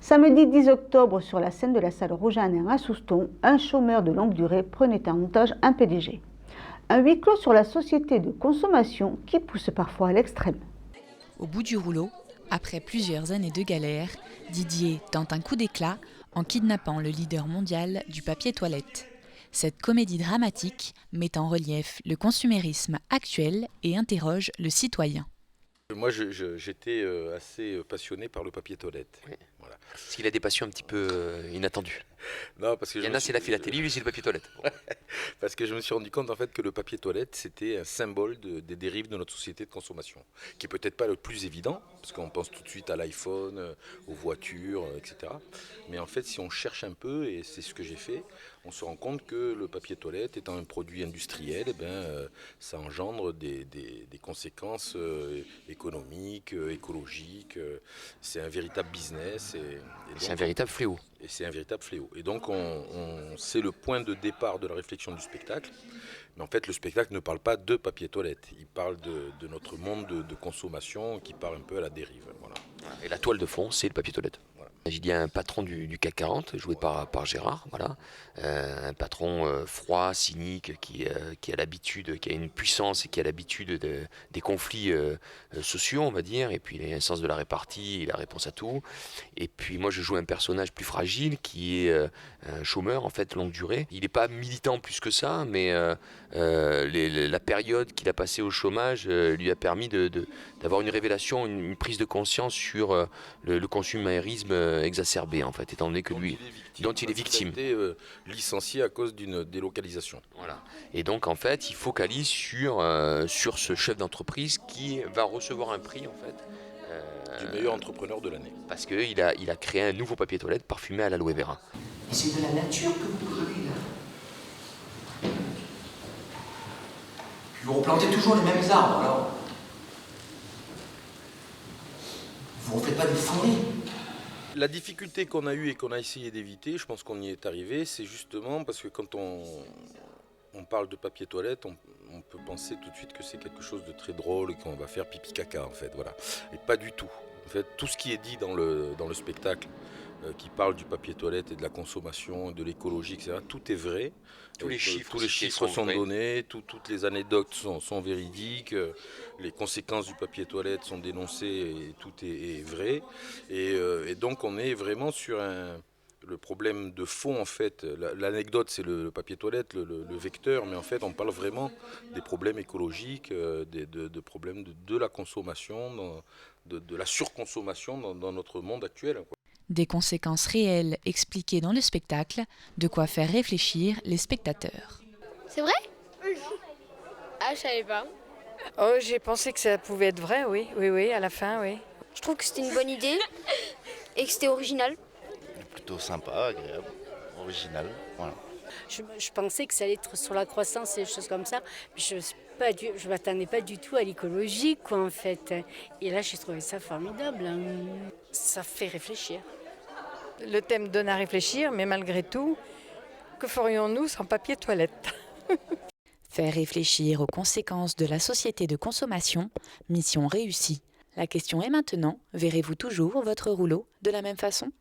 Samedi 10 octobre, sur la scène de la salle Rouge-Anin à Souston, un chômeur de longue durée prenait en otage un PDG. Un huis clos sur la société de consommation qui pousse parfois à l'extrême. Au bout du rouleau, après plusieurs années de galère, Didier tente un coup d'éclat en kidnappant le leader mondial du papier toilette. Cette comédie dramatique met en relief le consumérisme actuel et interroge le citoyen. Moi, j'étais assez passionné par le papier toilette. Oui. Voilà. Parce qu'il a des passions un petit peu inattendues. Non, parce que Il y en a, c'est la philatélie, lui, c'est le papier toilette. Parce que je me suis rendu compte en fait que le papier toilette, c'était un symbole des dérives de notre société de consommation, qui est peut-être pas le plus évident, parce qu'on pense tout de suite à l'iPhone, aux voitures, etc. Mais en fait, si on cherche un peu, et c'est ce que j'ai fait, on se rend compte que le papier toilette étant un produit industriel, ça engendre des conséquences économiques, écologiques. C'est un véritable business. C'est un véritable fléau. Et c'est un véritable fléau. Et donc, c'est le point de départ de la réflexion du spectacle. Mais en fait, le spectacle ne parle pas de papier toilette. Il parle de notre monde de consommation qui part un peu à la dérive. Voilà. Et la toile de fond, c'est le papier toilette. Voilà. Il y a un patron du CAC 40, joué par Gérard, voilà. Un patron froid, cynique, qui a l'habitude, qui a une puissance et qui a l'habitude des conflits sociaux, on va dire, et puis il a un sens de la répartie, il a réponse à tout. Et puis moi je joue un personnage plus fragile, qui est un chômeur, en fait, longue durée. Il n'est pas militant plus que ça, mais la période qu'il a passée au chômage lui a permis d'avoir une révélation, une prise de conscience sur le consumérisme exacerbé, en fait, étant donné que dont il est victime. Il a été licencié à cause d'une délocalisation. Voilà. Et donc, en fait, il focalise sur ce chef d'entreprise qui va recevoir un prix, en fait. Du meilleur entrepreneur de l'année. Parce qu'il a créé un nouveau papier toilette parfumé à l'aloe vera. Et c'est de la nature que vous prenez là. Puis vous replantez toujours les mêmes arbres, alors. Vous ne refaites pas des forêts. La difficulté qu'on a eue et qu'on a essayé d'éviter, je pense qu'on y est arrivé, c'est justement parce que quand on parle de papier toilette, on peut penser tout de suite que c'est quelque chose de très drôle et qu'on va faire pipi caca, en fait, voilà. Et pas du tout. En fait, tout ce qui est dit dans le spectacle, qui parle du papier toilette et de la consommation, de l'écologie, etc., tout est vrai. Tous les chiffres sont donnés, toutes les anecdotes sont véridiques, les conséquences du papier toilette sont dénoncées et tout est vrai. Et donc on est vraiment sur le problème de fond, en fait. L'anecdote, c'est le papier toilette, le vecteur, mais en fait on parle vraiment des problèmes écologiques, de problèmes de la consommation, de la surconsommation dans notre monde actuel, quoi. Des conséquences réelles expliquées dans le spectacle, de quoi faire réfléchir les spectateurs. C'est vrai? Ah, je savais pas. Oh, j'ai pensé que ça pouvait être vrai, oui, à la fin, oui. Je trouve que c'était une bonne idée et que c'était original. Plutôt sympa, agréable, original, voilà. Je pensais que ça allait être sur la croissance et des choses comme ça, mais je ne m'attendais pas du tout à l'écologie, quoi, en fait. Et là, j'ai trouvé ça formidable. Ça fait réfléchir. Le thème donne à réfléchir, mais malgré tout, que ferions-nous sans papier toilette? Faire réfléchir aux conséquences de la société de consommation, mission réussie. La question est maintenant, verrez-vous toujours votre rouleau de la même façon ?